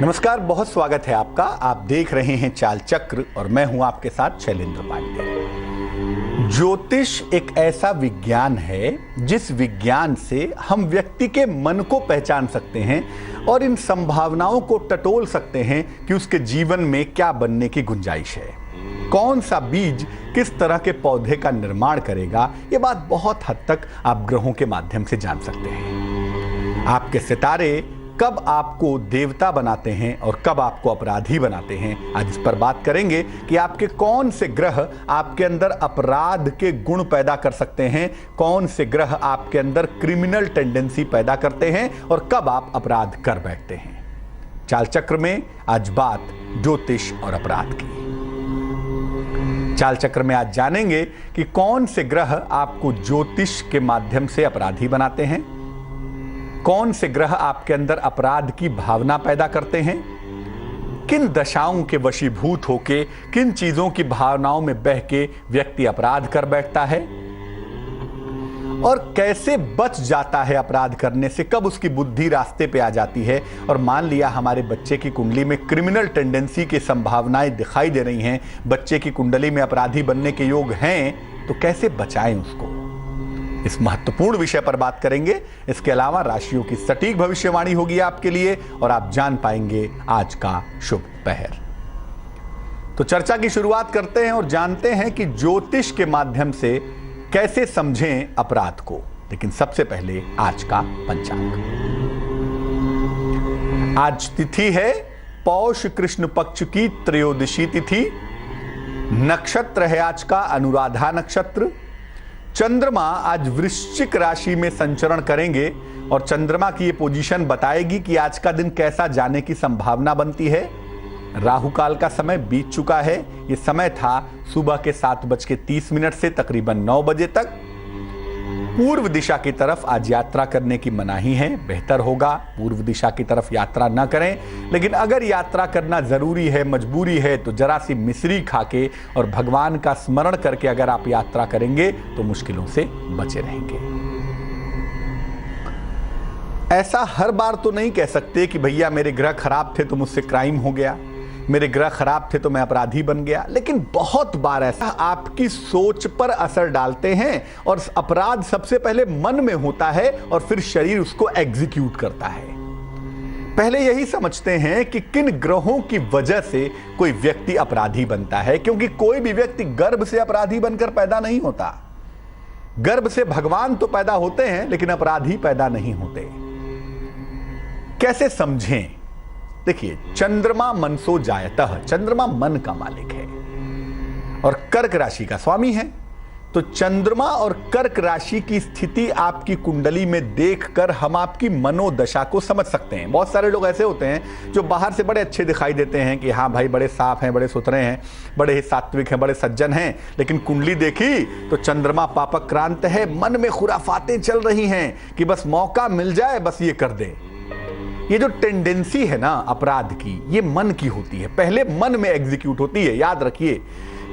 नमस्कार, बहुत स्वागत है आपका। आप देख रहे हैं चाल चक्र और मैं हूं आपके साथ शैलेंद्र पांडे। ज्योतिष एक ऐसा विज्ञान है जिस विज्ञान से हम व्यक्ति के मन को पहचान सकते हैं और इन संभावनाओं को टटोल सकते हैं कि उसके जीवन में क्या बनने की गुंजाइश है। कौन सा बीज किस तरह के पौधे का निर्माण करेगा, ये बात बहुत हद तक आप ग्रहों के माध्यम से जान सकते हैं। आपके सितारे कब आपको देवता बनाते हैं और कब आपको अपराधी बनाते हैं, आज इस पर बात करेंगे कि आपके कौन से ग्रह आपके अंदर अपराध के गुण पैदा कर सकते हैं, कौन से ग्रह आपके अंदर क्रिमिनल टेंडेंसी पैदा करते हैं और कब आप अपराध कर बैठते हैं। चाल चक्र में आज बात ज्योतिष और अपराध की। चाल चक्र में आज जानेंगे कि कौन से ग्रह आपको ज्योतिष के माध्यम से अपराधी बनाते हैं, कौन से ग्रह आपके अंदर अपराध की भावना पैदा करते हैं, किन दशाओं के वशीभूत होके, किन चीजों की भावनाओं में बह के व्यक्ति अपराध कर बैठता है और कैसे बच जाता है अपराध करने से, कब उसकी बुद्धि रास्ते पे आ जाती है। और मान लिया हमारे बच्चे की कुंडली में क्रिमिनल टेंडेंसी की संभावनाएं दिखाई दे रही हैं, बच्चे की कुंडली में अपराधी बनने के योग हैं, तो कैसे बचाएं उसको, इस महत्वपूर्ण विषय पर बात करेंगे। इसके अलावा राशियों की सटीक भविष्यवाणी होगी आपके लिए और आप जान पाएंगे आज का शुभ पहर। तो चर्चा की शुरुआत करते हैं और जानते हैं कि ज्योतिष के माध्यम से कैसे समझें अपराध को। लेकिन सबसे पहले आज का पंचांग। आज तिथि है पौष कृष्ण पक्ष की त्रयोदशी तिथि। नक्षत्र है आज का अनुराधा नक्षत्र। चंद्रमा आज वृश्चिक राशि में संचरण करेंगे और चंद्रमा की ये पोजीशन बताएगी कि आज का दिन कैसा जाने की संभावना बनती है। राहु काल का समय बीत चुका है। ये समय था सुबह के 7:30 से तकरीबन 9 बजे तक। पूर्व दिशा की तरफ आज यात्रा करने की मनाही है। बेहतर होगा पूर्व दिशा की तरफ यात्रा न करें, लेकिन अगर यात्रा करना जरूरी है, मजबूरी है, तो जरा सी मिश्री खाके और भगवान का स्मरण करके अगर आप यात्रा करेंगे तो मुश्किलों से बचे रहेंगे। ऐसा हर बार तो नहीं कह सकते कि भैया मेरे ग्रह खराब थे तो मुझसे क्राइम हो गया, मेरे ग्रह खराब थे तो मैं अपराधी बन गया, लेकिन बहुत बार ऐसा आपकी सोच पर असर डालते हैं और अपराध सबसे पहले मन में होता है और फिर शरीर उसको एग्जीक्यूट करता है। पहले यही समझते हैं कि किन ग्रहों की वजह से कोई व्यक्ति अपराधी बनता है, क्योंकि कोई भी व्यक्ति गर्भ से अपराधी बनकर पैदा नहीं होता। गर्भ से भगवान तो पैदा होते हैं लेकिन अपराधी पैदा नहीं होते। कैसे समझें? देखिए, चंद्रमा मनसो जायतः, चंद्रमा मन का मालिक है और कर्क राशि का स्वामी है। तो चंद्रमा और कर्क राशि की स्थिति आपकी कुंडली में देखकर हम आपकी मनोदशा को समझ सकते हैं। बहुत सारे लोग ऐसे होते हैं जो बाहर से बड़े अच्छे दिखाई देते हैं कि हाँ भाई बड़े साफ हैं, बड़े सुथरे हैं, बड़े ही सात्विक हैं, बड़े सज्जन हैं, लेकिन कुंडली देखी तो चंद्रमा पापक्रांत है। मन में खुराफातें चल रही हैं कि बस मौका मिल जाए बस ये कर दे। ये जो टेंडेंसी है ना अपराध की, ये मन की होती है, पहले मन में एग्जीक्यूट होती है। याद रखिए,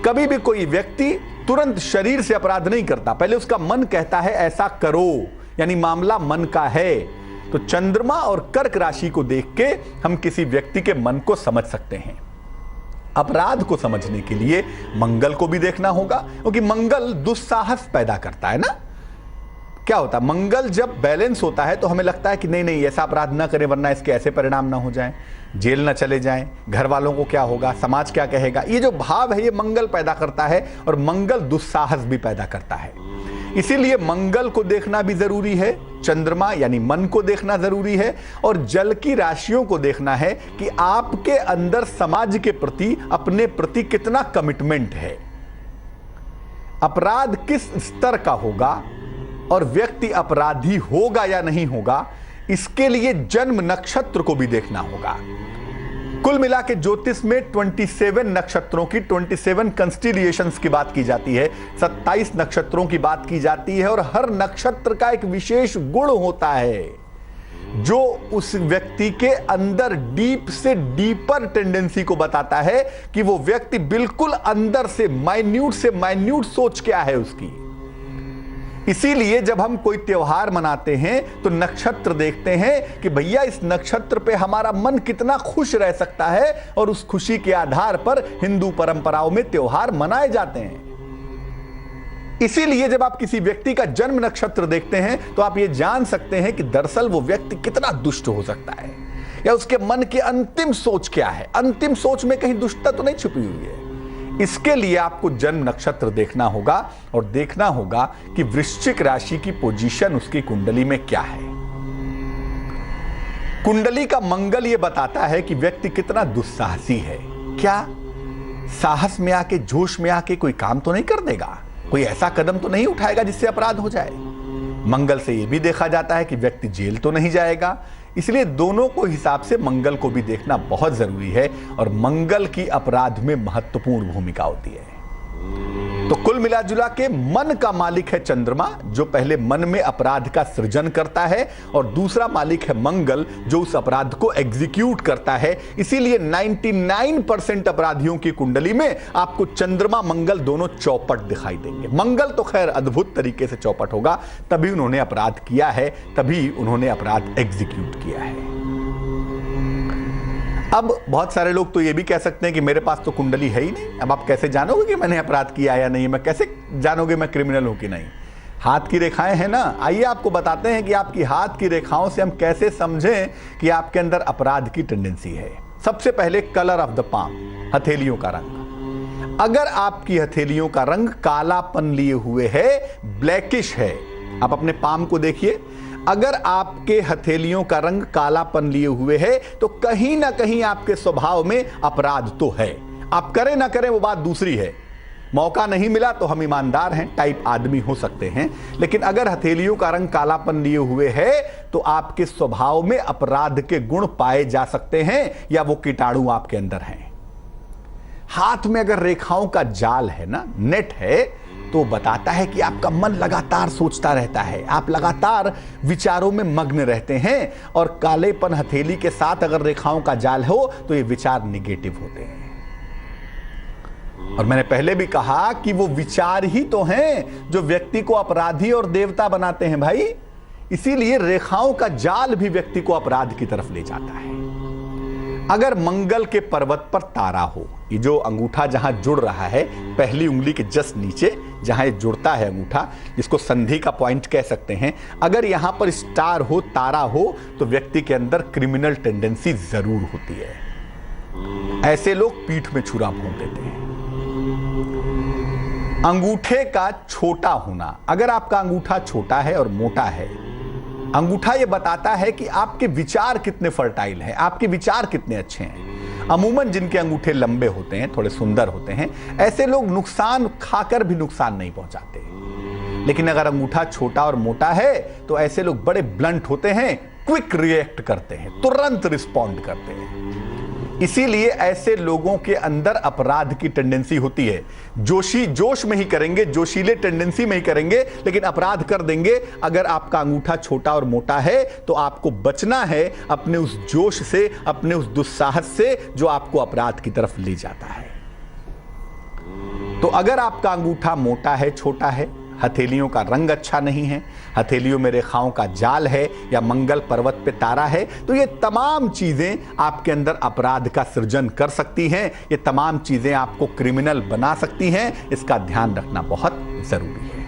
कभी भी कोई व्यक्ति तुरंत शरीर से अपराध नहीं करता, पहले उसका मन कहता है ऐसा करो, यानी मामला मन का है। तो चंद्रमा और कर्क राशि को देख के हम किसी व्यक्ति के मन को समझ सकते हैं। अपराध को समझने के लिए मंगल को भी देखना होगा, क्योंकि मंगल दुस्साहस पैदा करता है ना। क्या होता है, मंगल जब बैलेंस होता है तो हमें लगता है कि नहीं नहीं ऐसा अपराध ना करें वरना इसके ऐसे परिणाम ना हो जाएं, जेल ना चले जाएं, घर वालों को क्या होगा, समाज क्या कहेगा। ये जो भाव है ये मंगल पैदा करता है और मंगल दुस्साहस भी पैदा करता है। इसीलिए मंगल को देखना भी जरूरी है, चंद्रमा यानी मन को देखना जरूरी है और जल की राशियों को देखना है कि आपके अंदर समाज के प्रति, अपने प्रति कितना कमिटमेंट है, अपराध किस स्तर का होगा और व्यक्ति अपराधी होगा या नहीं होगा। इसके लिए जन्म नक्षत्र को भी देखना होगा। कुल मिला के ज्योतिष में 27 नक्षत्रों की 27 कंस्टिलिएशंस की बात की जाती है, 27 नक्षत्रों की बात की जाती है और हर नक्षत्र का एक विशेष गुण होता है जो उस व्यक्ति के अंदर डीप से डीपर टेंडेंसी को बताता है कि वो व्यक्ति बिल्कुल अंदर से माइन्यूट सोच क्या है उसकी। इसीलिए जब हम कोई त्योहार मनाते हैं तो नक्षत्र देखते हैं कि भैया इस नक्षत्र पे हमारा मन कितना खुश रह सकता है, और उस खुशी के आधार पर हिंदू परंपराओं में त्योहार मनाए जाते हैं। इसीलिए जब आप किसी व्यक्ति का जन्म नक्षत्र देखते हैं तो आप ये जान सकते हैं कि दरअसल वो व्यक्ति कितना दुष्ट हो सकता है, या उसके मन की अंतिम सोच क्या है। अंतिम सोच में कहीं दुष्टता तो नहीं छुपी हुई है। इसके लिए आपको जन्म नक्षत्र देखना होगा और देखना होगा कि वृश्चिक राशि की पोजीशन उसकी कुंडली में क्या है। कुंडली का मंगल यह बताता है कि व्यक्ति कितना दुस्साहसी है। क्या साहस में आके, जोश में आके कोई काम तो नहीं कर देगा, कोई ऐसा कदम तो नहीं उठाएगा जिससे अपराध हो जाए। मंगल से यह भी देखा जाता है कि व्यक्ति जेल तो नहीं जाएगा। इसलिए दोनों को हिसाब से मंगल को भी देखना बहुत जरूरी है, और मंगल की अपराध में महत्वपूर्ण भूमिका होती है। तो कुल मिला जुला के मन का मालिक है चंद्रमा, जो पहले मन में अपराध का सृजन करता है, और दूसरा मालिक है मंगल, जो उस अपराध को एग्जीक्यूट करता है। इसीलिए 99% अपराधियों की कुंडली में आपको चंद्रमा मंगल दोनों चौपट दिखाई देंगे। मंगल तो खैर अद्भुत तरीके से चौपट होगा, तभी उन्होंने अपराध किया है, तभी उन्होंने अपराध एग्जीक्यूट किया है। अब बहुत सारे लोग तो ये भी कह सकते हैं कि मेरे पास तो कुंडली है ही नहीं, अब आप कैसे जानोगे कि मैंने अपराध किया या नहीं, मैं कैसे जानोगे मैं क्रिमिनल हूं कि नहीं। हाथ की रेखाएं हैं ना, आइए आपको बताते हैं कि आपकी हाथ की रेखाओं से हम कैसे समझें कि आपके अंदर अपराध की टेंडेंसी है। सबसे पहले कलर ऑफ द पाम, हथेलियों का रंग। अगर आपकी हथेलियों का रंग कालापन लिए हुए है, ब्लैकिश है, आप अपने पाम को देखिए, अगर आपके हथेलियों का रंग कालापन लिए हुए है तो कहीं ना कहीं आपके स्वभाव में अपराध तो है। आप करें ना करें वो बात दूसरी है। मौका नहीं मिला तो हम ईमानदार हैं टाइप आदमी हो सकते हैं, लेकिन अगर हथेलियों का रंग कालापन लिए हुए है तो आपके स्वभाव में अपराध के गुण पाए जा सकते हैं, या वो कीटाणु आपके अंदर हैं। हाथ में अगर रेखाओं का जाल है ना, नेट है, तो बताता है कि आपका मन लगातार सोचता रहता है, आप लगातार विचारों में मग्न रहते हैं, और कालेपन हथेली के साथ अगर रेखाओं का जाल हो तो ये विचार निगेटिव होते हैं। और मैंने पहले भी कहा कि वो विचार ही तो हैं जो व्यक्ति को अपराधी और देवता बनाते हैं भाई। इसीलिए रेखाओं का जाल भी व्यक्ति को अपराध की तरफ ले जाता है। अगर मंगल के पर्वत पर तारा हो, ये जो अंगूठा जहां जुड़ रहा है, पहली उंगली के जस्ट नीचे जहां ये जुड़ता है अंगूठा, जिसको संधि का पॉइंट कह सकते हैं, अगर यहां पर स्टार हो, तारा हो, तो व्यक्ति के अंदर क्रिमिनल टेंडेंसी जरूर होती है। ऐसे लोग पीठ में छुरा भोंक देते हैं। अंगूठे का छोटा होना, अगर आपका अंगूठा छोटा है और मोटा है, अंगूठा यह बताता है कि आपके विचार कितने फर्टाइल हैं, आपके विचार कितने अच्छे हैं। अमूमन जिनके अंगूठे लंबे होते हैं, थोड़े सुंदर होते हैं, ऐसे लोग नुकसान खाकर भी नुकसान नहीं पहुंचाते। लेकिन अगर अंगूठा छोटा और मोटा है तो ऐसे लोग बड़े ब्लंट होते हैं, क्विक रिएक्ट करते हैं, तुरंत रिस्पॉन्ड करते हैं। इसीलिए ऐसे लोगों के अंदर अपराध की टेंडेंसी होती है। जोश में ही करेंगे, जोशीले टेंडेंसी में ही करेंगे, लेकिन अपराध कर देंगे। अगर आपका अंगूठा छोटा और मोटा है तो आपको बचना है अपने उस जोश से, अपने उस दुस्साहस से जो आपको अपराध की तरफ ले जाता है। तो अगर आपका अंगूठा मोटा है, छोटा है, हथेलियों का रंग अच्छा नहीं है, हथेलियों में रेखाओं का जाल है, या मंगल पर्वत पे तारा है, तो ये तमाम चीजें आपके अंदर अपराध का सृजन कर सकती हैं। ये तमाम चीजें आपको क्रिमिनल बना सकती हैं। इसका ध्यान रखना बहुत जरूरी है।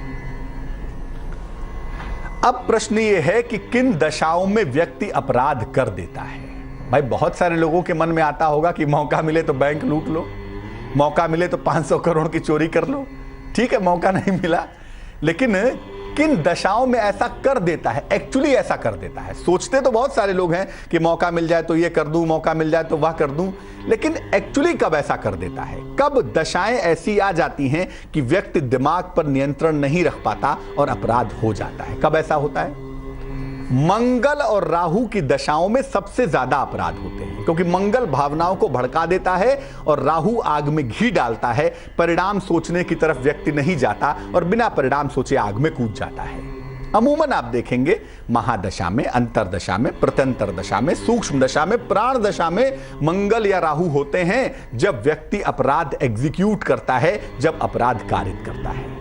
अब प्रश्न ये है कि किन दशाओं में व्यक्ति अपराध कर देता है। भाई बहुत सारे लोगों के मन में आता होगा कि मौका मिले तो बैंक लूट लो, मौका मिले तो 500 करोड़ की चोरी कर लो। ठीक है, मौका नहीं मिला, लेकिन किन दशाओं में ऐसा कर देता है, एक्चुअली ऐसा कर देता है। सोचते तो बहुत सारे लोग हैं कि मौका मिल जाए तो ये कर दूं, मौका मिल जाए तो वह कर दूं, लेकिन एक्चुअली कब ऐसा कर देता है, कब दशाएं ऐसी आ जाती हैं कि व्यक्ति दिमाग पर नियंत्रण नहीं रख पाता और अपराध हो जाता है। कब ऐसा होता है? मंगल और राहु की दशाओं में सबसे ज्यादा अपराध होते हैं, क्योंकि मंगल भावनाओं को भड़का देता है और राहु आग में घी डालता है। परिणाम सोचने की तरफ व्यक्ति नहीं जाता और बिना परिणाम सोचे आग में कूद जाता है। अमूमन आप देखेंगे महादशा में, अंतरदशा में, प्रत्यंतर दशा में, सूक्ष्म दशा में, प्राण दशा में मंगल या राहु होते हैं जब व्यक्ति अपराध एग्जीक्यूट करता है, जब अपराध कारित करता है।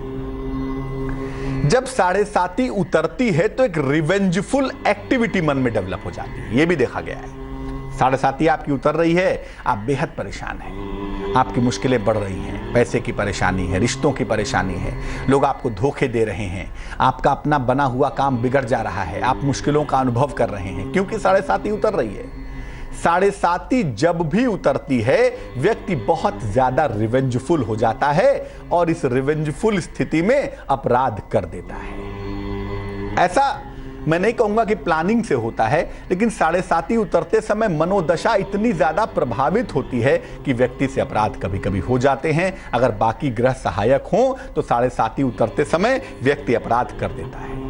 जब 7.5 उतरती है तो एक रिवेंजफुल एक्टिविटी मन में डेवलप हो जाती है, यह भी देखा गया है। 7.5 आपकी उतर रही है, आप बेहद परेशान हैं, आपकी मुश्किलें बढ़ रही हैं, पैसे की परेशानी है, रिश्तों की परेशानी है, लोग आपको धोखे दे रहे हैं, आपका अपना बना हुआ काम बिगड़ जा रहा है, आप मुश्किलों का अनुभव कर रहे हैं, क्योंकि 7.5 उतर रही है। 7.5 जब भी उतरती है व्यक्ति बहुत ज्यादा रिवेंजफुल हो जाता है और इस रिवेंजफुल स्थिति में अपराध कर देता है। ऐसा मैं नहीं कहूंगा कि प्लानिंग से होता है, लेकिन 7.5 उतरते समय मनोदशा इतनी ज्यादा प्रभावित होती है कि व्यक्ति से अपराध कभी कभी हो जाते हैं। अगर बाकी ग्रह सहायक हों तो 7.5 उतरते समय व्यक्ति अपराध कर देता है।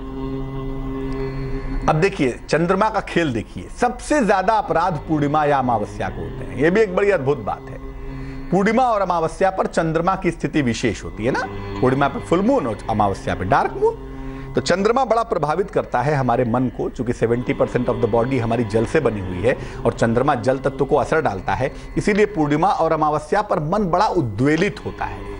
अब देखिए चंद्रमा का खेल देखिए, सबसे ज्यादा अपराध पूर्णिमा या अमावस्या को होते हैं। यह भी एक बड़ी अद्भुत बात है। पूर्णिमा और अमावस्या पर चंद्रमा की स्थिति विशेष होती है ना, पूर्णिमा पर फुल मून और अमावस्या पर डार्क मून। तो चंद्रमा बड़ा प्रभावित करता है हमारे मन को, क्योंकि 70% ऑफ द बॉडी हमारी जल से बनी हुई है और चंद्रमा जल तत्व को असर डालता है। इसीलिए पूर्णिमा और अमावस्या पर मन बड़ा उद्वेलित होता है।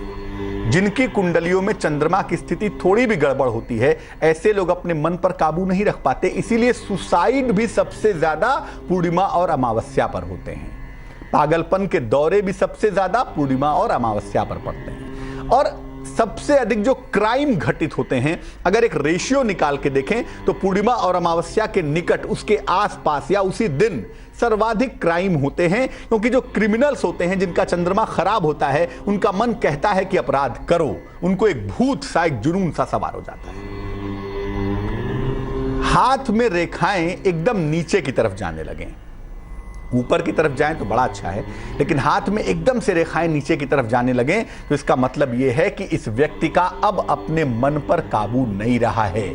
जिनकी कुंडलियों में चंद्रमा की स्थिति थोड़ी भी गड़बड़ होती है, ऐसे लोग अपने मन पर काबू नहीं रख पाते। इसीलिए सुसाइड भी सबसे ज्यादा पूर्णिमा और अमावस्या पर होते हैं। पागलपन के दौरे भी सबसे ज्यादा पूर्णिमा और अमावस्या पर पड़ते हैं। और सबसे अधिक जो क्राइम घटित होते हैं, अगर एक रेशियो निकाल के देखें तो पूर्णिमा और अमावस्या के निकट, उसके आसपास या उसी दिन सर्वाधिक क्राइम होते हैं। क्योंकि जो क्रिमिनल्स होते हैं, जिनका चंद्रमा खराब होता है, उनका मन कहता है कि अपराध करो, उनको एक भूत सा, एक जुनून सा सवार हो जाता है। हाथ में रेखाएं एकदम नीचे की तरफ जाने लगें, ऊपर की तरफ जाएं तो बड़ा अच्छा है, लेकिन हाथ में एकदम से रेखाएं नीचे की तरफ जाने लगें तो इसका मतलब यह है कि इस व्यक्ति का अब अपने मन पर काबू नहीं रहा है।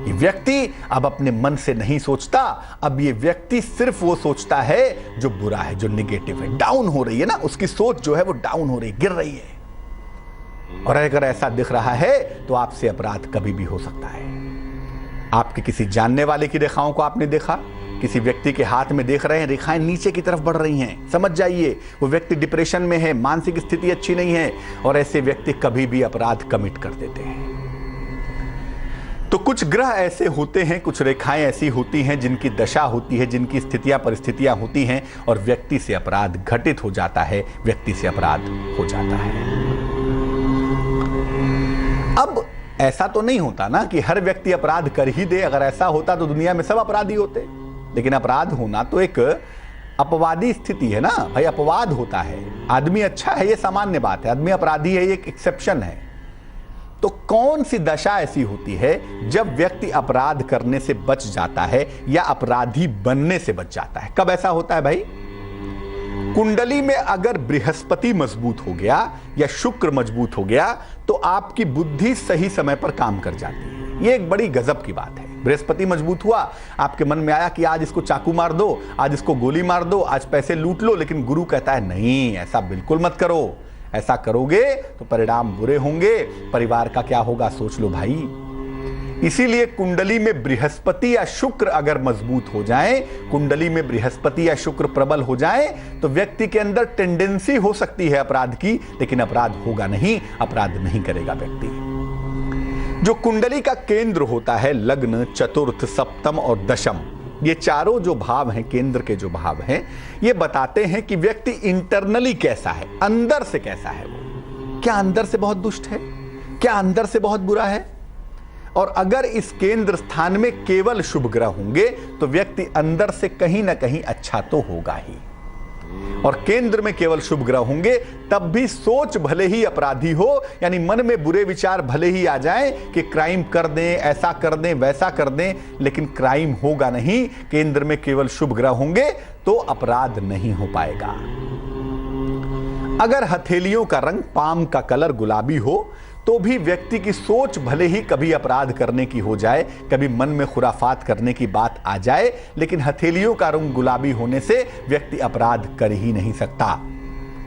ये व्यक्ति अब अपने मन से नहीं सोचता, अब ये व्यक्ति सिर्फ वो सोचता है जो बुरा है, जो निगेटिव है। डाउन हो रही है ना, उसकी सोच जो है वो डाउन हो रही है, गिर रही है। और अगर ऐसा दिख रहा है तो आपसे अपराध कभी भी हो सकता है। आपके किसी जानने वाले की रेखाओं को आपने देखा, किसी व्यक्ति के हाथ में देख रहे हैं रेखाएं नीचे की तरफ बढ़ रही हैं, समझ जाइए वो व्यक्ति डिप्रेशन में है, मानसिक स्थिति अच्छी नहीं है, और ऐसे व्यक्ति कभी भी अपराध कमिट कर देते हैं। तो कुछ ग्रह ऐसे होते हैं, कुछ रेखाएं ऐसी होती हैं जिनकी दशा होती है, जिनकी स्थितियां परिस्थितियां होती हैं और व्यक्ति से अपराध घटित हो जाता है, व्यक्ति से अपराध हो जाता है। अब ऐसा तो नहीं होता ना कि हर व्यक्ति अपराध कर ही दे। अगर ऐसा होता तो दुनिया में सब अपराधी होते। लेकिन अपराध होना तो एक अपवादी स्थिति है ना भाई, अपवाद होता है। आदमी अच्छा है ये सामान्य बात है, आदमी अपराधी है ये एक एक्सेप्शन है। तो कौन सी दशा ऐसी होती है जब व्यक्ति अपराध करने से बच जाता है या अपराधी बनने से बच जाता है? कब ऐसा होता है भाई? कुंडली में अगर बृहस्पति मजबूत हो गया या शुक्र मजबूत हो गया तो आपकी बुद्धि सही समय पर काम कर जाती है। यह एक बड़ी गजब की बात है। बृहस्पति मजबूत हुआ, आपके मन में आया कि आज इसको चाकू मार दो, आज इसको गोली मार दो, आज पैसे लूट लो, लेकिन गुरु कहता है नहीं, ऐसा बिल्कुल मत करो। ऐसा करोगे तो परिणाम बुरे होंगे, परिवार का क्या होगा सोच लो भाई। इसीलिए कुंडली में बृहस्पति या शुक्र अगर मजबूत हो जाए, कुंडली में बृहस्पति या शुक्र प्रबल हो जाए तो व्यक्ति के अंदर टेंडेंसी हो सकती है अपराध की, लेकिन अपराध होगा नहीं, अपराध नहीं करेगा व्यक्ति। जो कुंडली का केंद्र होता है, लग्न, चतुर्थ, सप्तम और दशम, ये चारों जो भाव हैं, केंद्र के जो भाव हैं, ये बताते हैं कि व्यक्ति इंटरनली कैसा है, अंदर से कैसा है वो। क्या अंदर से बहुत दुष्ट है? क्या अंदर से बहुत बुरा है? और अगर इस केंद्र स्थान में केवल शुभ ग्रह होंगे तो व्यक्ति अंदर से कहीं ना कहीं अच्छा तो होगा ही। और केंद्र में केवल शुभ ग्रह होंगे तब भी सोच भले ही अपराधी हो, यानी मन में बुरे विचार भले ही आ जाएं कि क्राइम कर दें, ऐसा कर दें, वैसा कर दें, लेकिन क्राइम होगा नहीं। केंद्र में केवल शुभ ग्रह होंगे तो अपराध नहीं हो पाएगा। अगर हथेलियों का रंग, पाम का कलर गुलाबी हो तो भी व्यक्ति की सोच भले ही कभी अपराध करने की हो जाए, कभी मन में खुराफात करने की बात आ जाए, लेकिन हथेलियों का रंग गुलाबी होने से व्यक्ति अपराध कर ही नहीं सकता।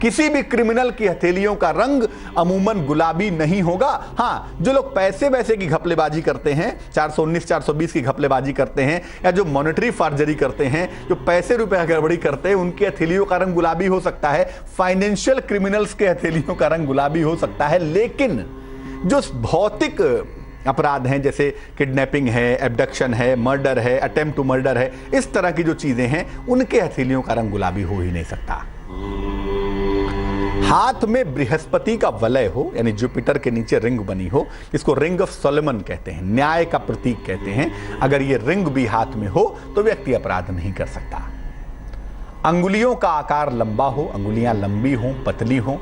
किसी भी क्रिमिनल की हथेलियों का रंग अमूमन गुलाबी नहीं होगा। हाँ, जो लोग पैसे वैसे की घपलेबाजी करते हैं, 419 420 की घपलेबाजी करते हैं, या जो मॉनेटरी फार्जरी करते हैं, जो पैसे रुपए गड़बड़ी करते हैं, उनकी हथेलियों का रंग गुलाबी हो सकता है। फाइनेंशियल क्रिमिनल्स के हथेलियों का रंग गुलाबी हो सकता है। लेकिन जो भौतिक अपराध हैं, जैसे किडनैपिंग है, एब्डक्शन है, मर्डर है, अटेम्प्ट टू मर्डर है, इस तरह की जो चीजें हैं उनके हथेलियों का रंग गुलाबी हो ही नहीं सकता। हाथ में बृहस्पति का वलय हो, यानी जुपिटर के नीचे रिंग बनी हो, इसको रिंग ऑफ सोलोमन कहते हैं, न्याय का प्रतीक कहते हैं। अगर ये रिंग भी हाथ में हो तो व्यक्ति अपराध नहीं कर सकता। अंगुलियों का आकार लंबा हो, अंगुलियां लंबी हो, पतली हो,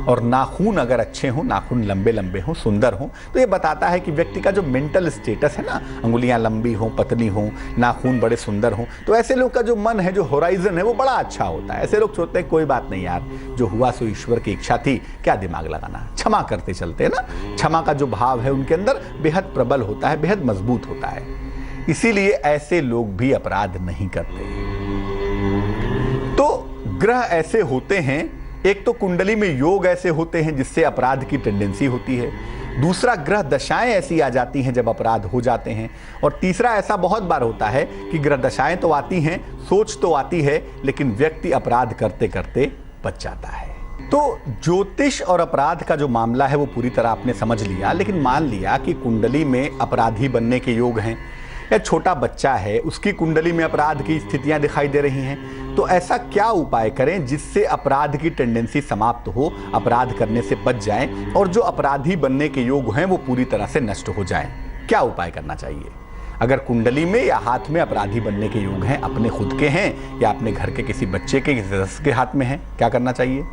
और नाखून अगर अच्छे हों, नाखून लंबे लंबे हों, सुंदर हों, तो ये बताता है कि व्यक्ति का जो मेंटल स्टेटस है ना, अंगुलियां लंबी हों, पतली हों, नाखून बड़े सुंदर हों, तो ऐसे लोग का जो मन है, जो होराइजन है, वो बड़ा अच्छा होता है। ऐसे लोग सोचते हैं कोई बात नहीं यार, जो हुआ सो ईश्वर की इच्छा थी, क्या दिमाग लगाना, क्षमा करते चलते हैं ना। क्षमा का जो भाव है उनके अंदर बेहद प्रबल होता है, बेहद मजबूत होता है। इसीलिए ऐसे लोग भी अपराध नहीं करते। तो ग्रह ऐसे होते हैं, एक तो कुंडली में योग ऐसे होते हैं जिससे अपराध की टेंडेंसी होती है, दूसरा ग्रह दशाएं ऐसी आ जाती हैं जब अपराध हो जाते हैं, और तीसरा ऐसा बहुत बार होता है कि ग्रह दशाएं तो आती हैं, सोच तो आती है, लेकिन व्यक्ति अपराध करते करते बच जाता है। तो ज्योतिष और अपराध का जो मामला है वो पूरी तरह आपने समझ लिया, लेकिन मान लिया कि कुंडली में अपराधी बनने के योग हैं, या छोटा बच्चा है उसकी कुंडली में अपराध की स्थितियां दिखाई दे रही हैं, तो ऐसा क्या उपाय करें जिससे अपराध की टेंडेंसी समाप्त हो, अपराध करने से बच जाएं, और जो अपराधी बनने के योग हैं वो पूरी तरह से नष्ट हो जाएं। क्या उपाय करना चाहिए? अगर कुंडली में या हाथ में अपराधी बनने के योग हैं, अपने खुद के हैं या अपने घर के किसी बच्चे के, किसी सदस्य के हाथ में हैं, क्या करना चाहिए?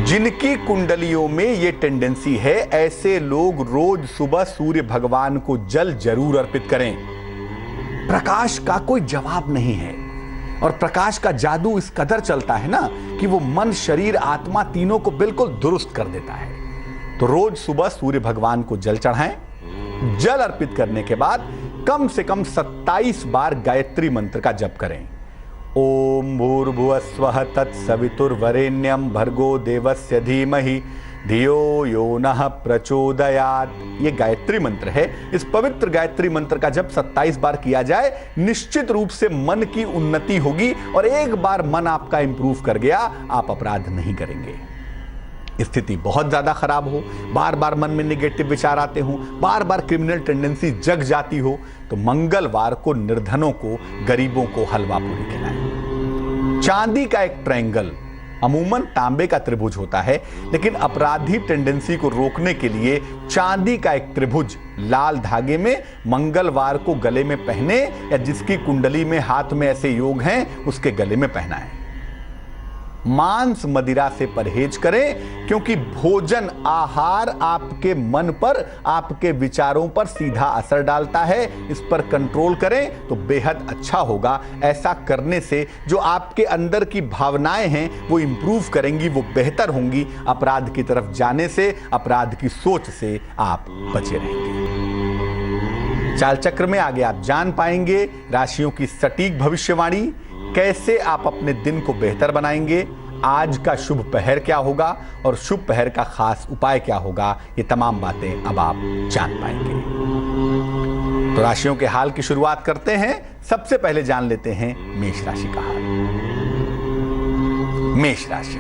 जिनकी कुंडलियों में ये टेंडेंसी है, ऐसे लोग रोज सुबह सूर्य भगवान को जल जरूर अर्पित करें। प्रकाश का कोई जवाब नहीं है, और प्रकाश का जादू इस कदर चलता है ना कि वो मन, शरीर, आत्मा तीनों को बिल्कुल दुरुस्त कर देता है। तो रोज सुबह सूर्य भगवान को जल चढ़ाएं। जल अर्पित करने के बाद कम से कम 27 बार गायत्री मंत्र का जप करें। ओम भूर्भुवस्वः तत्सवितुर्वरेण्यं भर्गो देवस्य धीमहि धियो यो नः प्रचोदयात्। ये गायत्री मंत्र है। इस पवित्र गायत्री मंत्र का जब 27 बार किया जाए, निश्चित रूप से मन की उन्नति होगी, और एक बार मन आपका इंप्रूव कर गया, आप अपराध नहीं करेंगे। स्थिति बहुत ज्यादा खराब हो, बार बार मन में नेगेटिव विचार आते हो, बार बार क्रिमिनल टेंडेंसी जग जाती हो, तो मंगलवार को निर्धनों को, गरीबों को हलवा पूरी खिलाएं। चांदी का एक ट्रायंगल, अमूमन तांबे का त्रिभुज होता है, लेकिन अपराधी टेंडेंसी को रोकने के लिए चांदी का एक त्रिभुज लाल धागे में मंगलवार को गले में पहने, या जिसकी कुंडली में हाथ में ऐसे योग हैं उसके गले में पहनाएं। मांस मदिरा से परहेज करें, क्योंकि भोजन, आहार आपके मन पर, आपके विचारों पर सीधा असर डालता है। इस पर कंट्रोल करें तो बेहद अच्छा होगा। ऐसा करने से जो आपके अंदर की भावनाएं हैं वो इंप्रूव करेंगी, वो बेहतर होंगी। अपराध की तरफ जाने से, अपराध की सोच से आप बचे रहेंगे। चाल चक्र में आगे आप जान पाएंगे राशियों की सटीक भविष्यवाणी, कैसे आप अपने दिन को बेहतर बनाएंगे, आज का शुभ पहर क्या होगा और शुभ पहर का खास उपाय क्या होगा, ये तमाम बातें अब आप जान पाएंगे। तो राशियों के हाल की शुरुआत करते हैं। सबसे पहले जान लेते हैं मेष राशि का हाल। मेष राशि,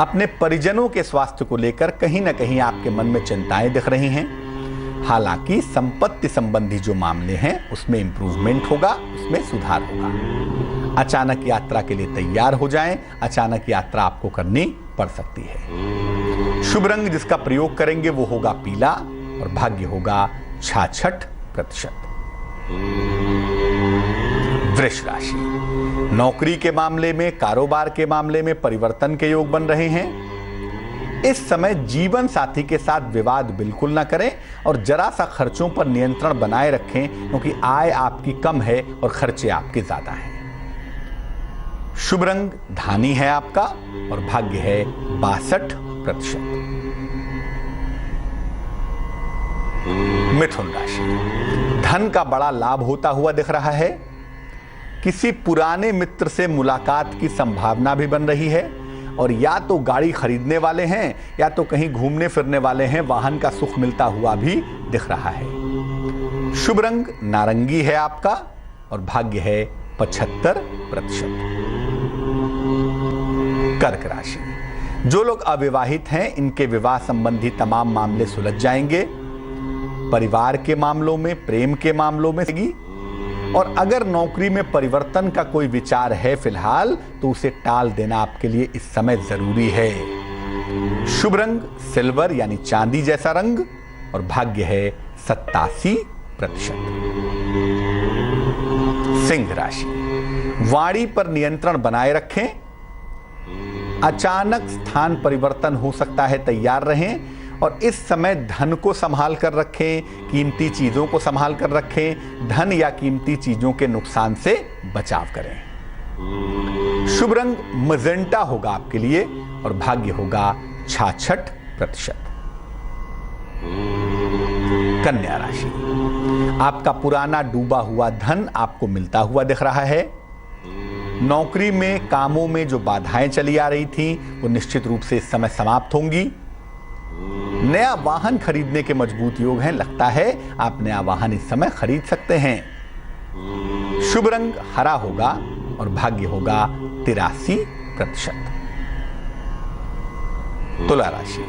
अपने परिजनों के स्वास्थ्य को लेकर कहीं ना कहीं आपके मन में चिंताएं दिख रही हैं। हालांकि संपत्ति संबंधी जो मामले हैं उसमें इंप्रूवमेंट होगा, उसमें सुधार होगा। अचानक यात्रा के लिए तैयार हो जाएं, अचानक यात्रा आपको करनी पड़ सकती है। शुभ रंग जिसका प्रयोग करेंगे वो होगा पीला, और भाग्य होगा 66%। वृष राशि, नौकरी के मामले में, कारोबार के मामले में परिवर्तन के योग बन रहे हैं। इस समय जीवन साथी के साथ विवाद बिल्कुल ना करें, और जरा सा खर्चों पर नियंत्रण बनाए रखें, क्योंकि आय आपकी कम है और खर्चे आपके ज्यादा हैं। शुभ रंग धानी है आपका, और भाग्य है 62%। मिथुन राशि, धन का बड़ा लाभ होता हुआ दिख रहा है। किसी पुराने मित्र से मुलाकात की संभावना भी बन रही है, और या तो गाड़ी खरीदने वाले हैं या तो कहीं घूमने फिरने वाले हैं, वाहन का सुख मिलता हुआ भी दिख रहा है। शुभ रंग नारंगी है आपका, और भाग्य है 75%। कर्क राशि, जो लोग अविवाहित हैं इनके विवाह संबंधी तमाम मामले सुलझ जाएंगे। परिवार के मामलों में, प्रेम के मामलों में होगी। और अगर नौकरी में परिवर्तन का कोई विचार है फिलहाल, तो उसे टाल देना आपके लिए इस समय जरूरी है। शुभ रंग सिल्वर यानी चांदी जैसा रंग और भाग्य है 87%। सिंह राशि, वाणी पर नियंत्रण बनाए रखें। अचानक स्थान परिवर्तन हो सकता है, तैयार रहें। और इस समय धन को संभाल कर रखें, कीमती चीजों को संभाल कर रखें। धन या कीमती चीजों के नुकसान से बचाव करें। शुभ रंग मजेंटा होगा आपके लिए और भाग्य होगा 66%। कन्या राशि, आपका पुराना डूबा हुआ धन आपको मिलता हुआ दिख रहा है। नौकरी में, कामों में जो बाधाएं चली आ रही थी वो निश्चित रूप से इस समय समाप्त होंगी। नया वाहन खरीदने के मजबूत योग हैं। लगता है आप नया वाहन इस समय खरीद सकते हैं। शुभ रंग हरा होगा और भाग्य होगा 83%। तुला राशि,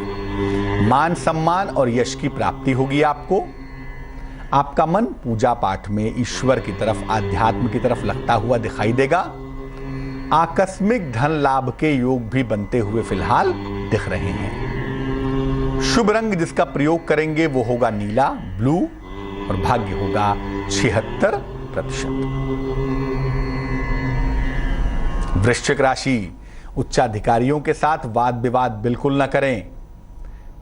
मान सम्मान और यश की प्राप्ति होगी आपको। आपका मन पूजा पाठ में ईश्वर की तरफ, आध्यात्म की तरफ लगता हुआ दिखाई देगा। आकस्मिक धन लाभ के योग भी बनते हुए फिलहाल दिख रहे हैं। शुभ रंग जिसका प्रयोग करेंगे वो होगा नीला, ब्लू और भाग्य होगा 76%। वृश्चिक राशि, उच्चाधिकारियों के साथ वाद विवाद बिल्कुल न करें।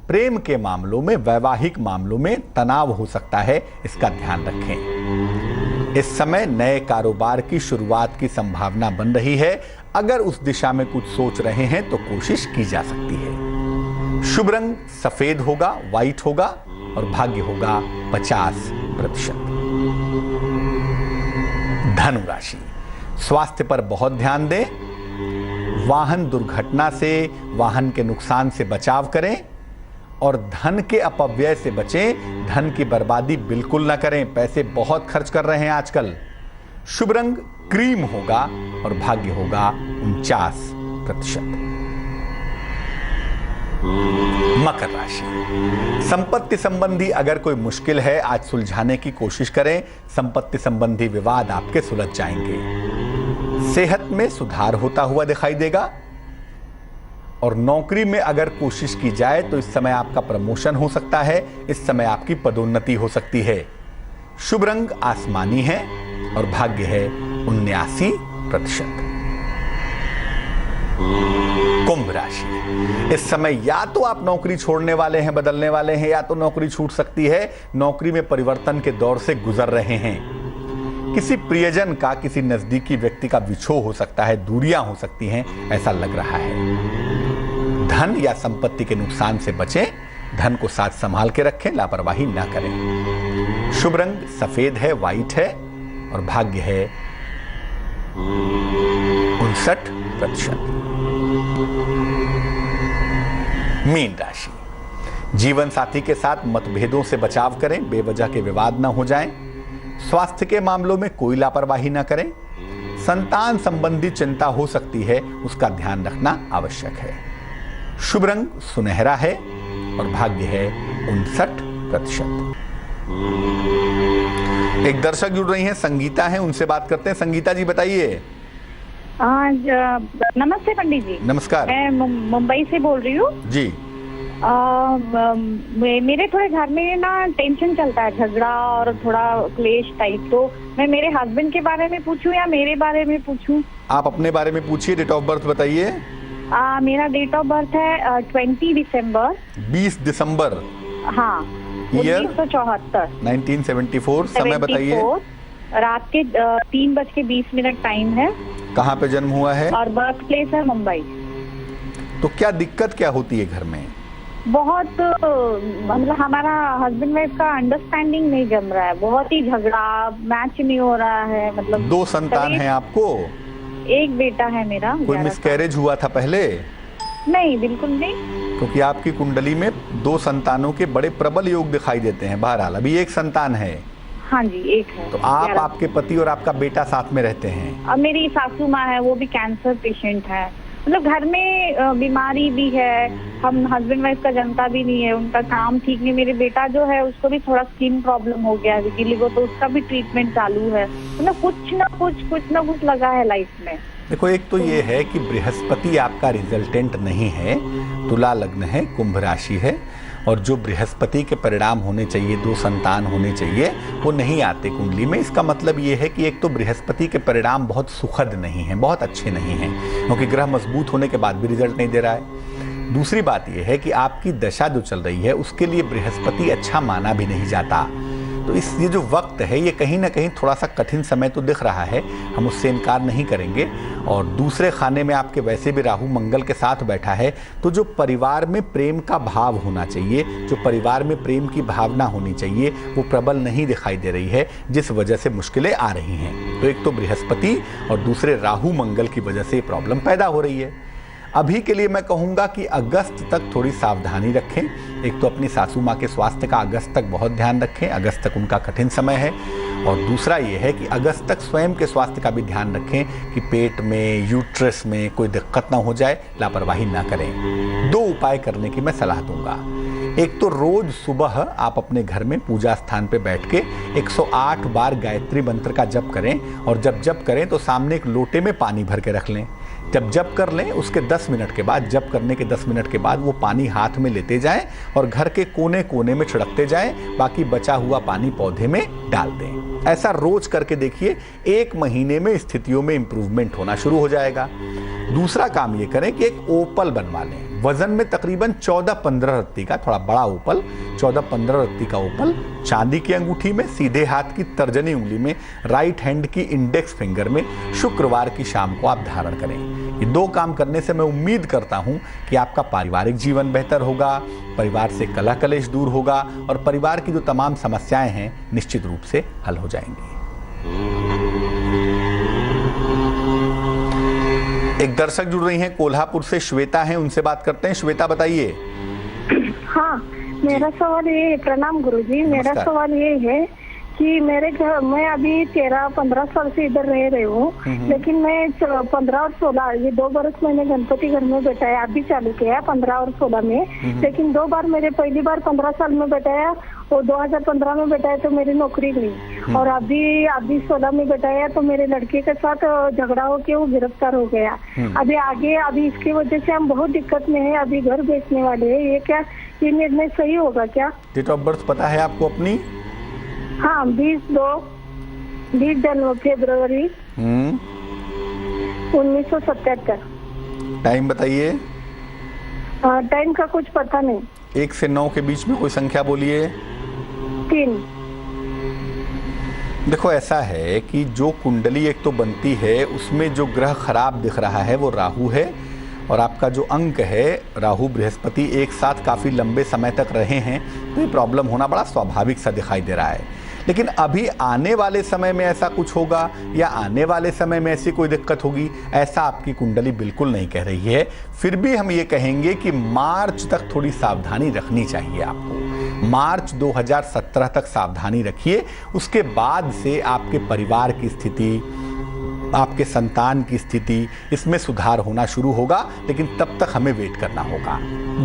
प्रेम के मामलों में, वैवाहिक मामलों में तनाव हो सकता है, इसका ध्यान रखें। इस समय नए कारोबार की शुरुआत की संभावना बन रही है। अगर उस दिशा में कुछ सोच रहे हैं तो कोशिश की जा सकती है। शुभ रंग सफेद होगा, व्हाइट होगा और भाग्य होगा 50%। धनु राशि, स्वास्थ्य पर बहुत ध्यान दें। वाहन दुर्घटना से, वाहन के नुकसान से बचाव करें और धन के अपव्यय से बचें। धन की बर्बादी बिल्कुल ना करें, पैसे बहुत खर्च कर रहे हैं आजकल। शुभ रंग क्रीम होगा और भाग्य होगा 49%। मकर राशि, संपत्ति संबंधी अगर कोई मुश्किल है आज सुलझाने की कोशिश करें। संपत्ति संबंधी विवाद आपके सुलझ जाएंगे। सेहत में सुधार होता हुआ दिखाई देगा और नौकरी में अगर कोशिश की जाए तो इस समय आपका प्रमोशन हो सकता है। इस समय आपकी पदोन्नति हो सकती है। शुभ रंग आसमानी है और भाग्य है 79%। कुंभ राशि, इस समय या तो आप नौकरी छोड़ने वाले हैं, बदलने वाले हैं, या तो नौकरी छूट सकती है। नौकरी में परिवर्तन के दौर से गुजर रहे हैं। किसी प्रियजन का, किसी नजदीकी व्यक्ति का विछोह हो सकता है, दूरियां हो सकती हैं, ऐसा लग रहा है। धन या संपत्ति के नुकसान से बचें। धन को साथ संभाल के रखें, लापरवाही ना करें। शुभ रंग सफेद है, व्हाइट है और भाग्य है 59%। मीन राशि, जीवन साथी के साथ मतभेदों से बचाव करें, बेवजह के विवाद ना हो जाएं। स्वास्थ्य के मामलों में कोई लापरवाही ना करें। संतान संबंधी चिंता हो सकती है, उसका ध्यान रखना आवश्यक है। शुभ रंग सुनहरा है और भाग्य है 59%। एक दर्शक जुड़ रही हैं, संगीता हैं, उनसे बात करते हैं। संगीता जी बताइए। नमस्ते पंडित जी। नमस्कार। मैं मुंबई से बोल रही हूँ जी। मेरे थोड़े घर में ना टेंशन चलता है, झगड़ा और थोड़ा क्लेश टाइप। तो मैं मेरे हस्बैंड के बारे में पूछूं या मेरे बारे में पूछूं? आप अपने बारे में पूछिए। डेट ऑफ बर्थ बताइए। मेरा डेट ऑफ बर्थ है 20 दिसंबर। 20 दिसंबर। हाँ, 1974। 1974। समय बताइए। रात के 3:20 टाइम है। कहाँ पे जन्म हुआ है? और बर्थ प्लेस है मुंबई। तो क्या दिक्कत क्या होती है घर में? बहुत, मतलब हमारा हस्बैंड वाइफ का अंडरस्टैंडिंग नहीं जम रहा है। बहुत ही झगड़ा, मैच नहीं हो रहा है। मतलब 2 संतान हैं आपको? एक बेटा है मेरा। कोई मिसकैरेज हुआ था पहले? नहीं, बिल्कुल नहीं। क्योंकि आपकी कुंडली में 2 संतानों के बड़े प्रबल योग दिखाई देते हैं। बहरहाल अभी एक संतान है। हाँ जी, एक है। तो आप, आपके पति और आपका बेटा साथ में रहते हैं? और मेरी सासू माँ है, वो भी कैंसर पेशेंट है। मतलब घर में बीमारी भी है, हम हस्बैंड वाइफ का जनता भी नहीं है, उनका काम ठीक नहीं। मेरे बेटा जो है उसको भी थोड़ा स्किन प्रॉब्लम हो गया है विटिलिगो, तो उसका भी ट्रीटमेंट चालू है। मतलब कुछ ना कुछ लगा है लाइफ में। देखो, एक तो ये है कि बृहस्पति आपका रिजल्टेंट नहीं है, तुला लग्न है, कुंभ राशि है, और जो बृहस्पति के परिणाम होने चाहिए, 2 संतान होने चाहिए, वो नहीं आते कुंडली में। इसका मतलब ये है कि एक तो बृहस्पति के परिणाम बहुत सुखद नहीं हैं, बहुत अच्छे नहीं हैं, क्योंकि ग्रह मजबूत होने के बाद भी रिजल्ट नहीं दे रहा है। दूसरी बात यह है कि आपकी दशा जो चल रही है उसके लिए बृहस्पति अच्छा माना भी नहीं जाता। तो ये जो वक्त है ये कहीं ना कहीं थोड़ा सा कठिन समय तो दिख रहा है, हम उससे इनकार नहीं करेंगे। और दूसरे खाने में आपके वैसे भी राहु मंगल के साथ बैठा है, तो जो परिवार में प्रेम का भाव होना चाहिए, जो परिवार में प्रेम की भावना होनी चाहिए, वो प्रबल नहीं दिखाई दे रही है, जिस वजह से मुश्किलें आ रही हैं। तो एक तो बृहस्पति और दूसरे राहु मंगल की वजह से प्रॉब्लम पैदा हो रही है। अभी के लिए मैं कहूँगा कि अगस्त तक थोड़ी सावधानी रखें। एक तो अपनी सासू माँ के स्वास्थ्य का अगस्त तक बहुत ध्यान रखें, अगस्त तक उनका कठिन समय है। और दूसरा ये है कि अगस्त तक स्वयं के स्वास्थ्य का भी ध्यान रखें कि पेट में, यूट्रस में कोई दिक्कत ना हो जाए, लापरवाही ना करें। 2 उपाय करने की मैं सलाह दूंगा। एक तो रोज सुबह आप अपने घर में पूजा स्थान पे बैठ के 108 बार गायत्री मंत्र का जप करें, और जब जप करें तो सामने एक लोटे में पानी भर के रख लें। जब जप कर लें उसके 10 मिनट के बाद, जप करने के 10 मिनट के बाद वो पानी हाथ में लेते जाएं और घर के कोने कोने में छिड़कते जाएं, बाकी बचा हुआ पानी पौधे में डाल दें। ऐसा रोज करके देखिए, 1 महीने में स्थितियों में इंप्रूवमेंट होना शुरू हो जाएगा। दूसरा काम ये करें कि एक ओपल बनवा लें, वजन में तकरीबन 14-15 रत्ती का, थोड़ा बड़ा ओपल, 14-15 रत्ती का ओपल चांदी की अंगूठी में, सीधे हाथ की तर्जनी उंगली में, राइट हैंड की इंडेक्स फिंगर में शुक्रवार की शाम को आप धारण करें। ये 2 काम करने से मैं उम्मीद करता हूं कि आपका पारिवारिक जीवन बेहतर होगा, परिवार से कलह कलेश दूर होगा, और परिवार की जो तमाम समस्याएं हैं निश्चित रूप से हल हो जाएंगी। एक दर्शक जुड़ रही हैं कोल्हापुर से, श्वेता हैं, उनसे बात करते हैं। श्वेता बताइए। हाँ, मेरा सवाल ये, प्रणाम गुरुजी। मेरा सवाल ये है कि मेरे घर, मैं अभी 13-15 साल से इधर रह रही हूँ, लेकिन मैं 15 और 16, ये 2 बरस मैंने गणपति घर में बैठाया, अभी चालू किया 15 और 16 में। लेकिन 2 बार मेरे, पहली बार 15 साल में बैठाया और 2015 में बैठाया तो मेरी नौकरी गई, और अभी 16 में बैठाया तो मेरे लड़के के साथ झगड़ा होके वो गिरफ्तार हो गया। अभी इसकी वजह से हम बहुत दिक्कत में है, अभी घर बेचने वाले हैं। ये क्या, ये निर्णय सही होगा क्या? डेट ऑफ बर्थ पता है आपको अपनी? हाँ, 20 फरवरी 1977। टाइम बताइए। टाइम का कुछ पता नहीं। 1 से 9 के बीच में कोई संख्या बोलिए। 3। देखो, ऐसा है कि जो कुंडली एक तो बनती है उसमें जो ग्रह खराब दिख रहा है वो राहु है, और आपका जो अंक है राहु बृहस्पति एक साथ काफ़ी लंबे समय तक रहे हैं, तो ये प्रॉब्लम होना बड़ा स्वाभाविक सा दिखाई दे रहा है। लेकिन अभी आने वाले समय में ऐसा कुछ होगा या आने वाले समय में ऐसी कोई दिक्कत होगी, ऐसा आपकी कुंडली बिल्कुल नहीं कह रही है। फिर भी हम ये कहेंगे कि मार्च तक थोड़ी सावधानी रखनी चाहिए आपको। मार्च 2017 तक सावधानी रखिए, उसके बाद से आपके परिवार की स्थिति, आपके संतान की स्थिति, इसमें सुधार होना शुरू होगा, लेकिन तब तक हमें वेट करना होगा।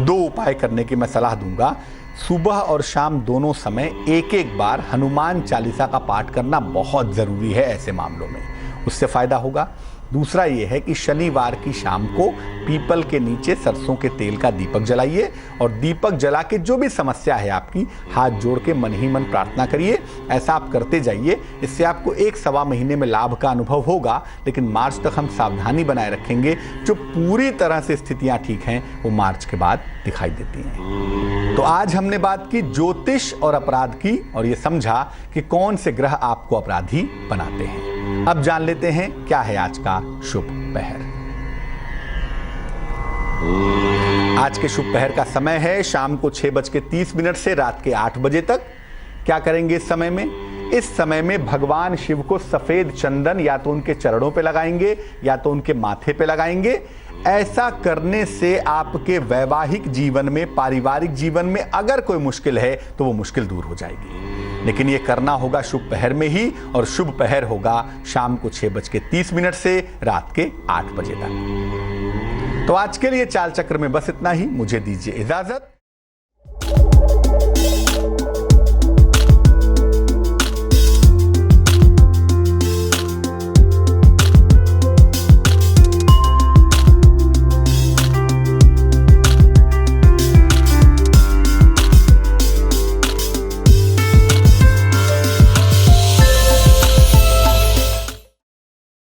2 उपाय करने की मैं सलाह दूंगा। सुबह और शाम दोनों समय 1-1 बार हनुमान चालीसा का पाठ करना बहुत ज़रूरी है ऐसे मामलों में, उससे फ़ायदा होगा। दूसरा ये है कि शनिवार की शाम को पीपल के नीचे सरसों के तेल का दीपक जलाइए, और दीपक जला के जो भी समस्या है आपकी, हाथ जोड़ के मन ही मन प्रार्थना करिए। ऐसा आप करते जाइए, इससे आपको 1-1.25 महीने में लाभ का अनुभव होगा। लेकिन मार्च तक हम सावधानी बनाए रखेंगे। जो पूरी तरह से स्थितियां ठीक हैं वो मार्च के बाद दिखाई देती हैं। तो आज हमने बात की ज्योतिष और अपराध की, और ये समझा कि कौन से ग्रह आपको अपराधी बनाते हैं। अब जान लेते हैं क्या है आज का शुभ पहर। आज के शुभ पहर का समय है शाम को 6:30 से रात के 8 बजे तक। क्या करेंगे इस समय में? इस समय में भगवान शिव को सफेद चंदन या तो उनके चरणों पे लगाएंगे या तो उनके माथे पे लगाएंगे। ऐसा करने से आपके वैवाहिक जीवन में, पारिवारिक जीवन में अगर कोई मुश्किल है तो वो मुश्किल दूर हो जाएगी। लेकिन ये करना होगा शुभ पहर में ही, और शुभ पहर होगा शाम को 6:30 से रात के 8 बजे तक। तो आज के लिए चाल चक्र में बस इतना ही। मुझे दीजिए इजाजत।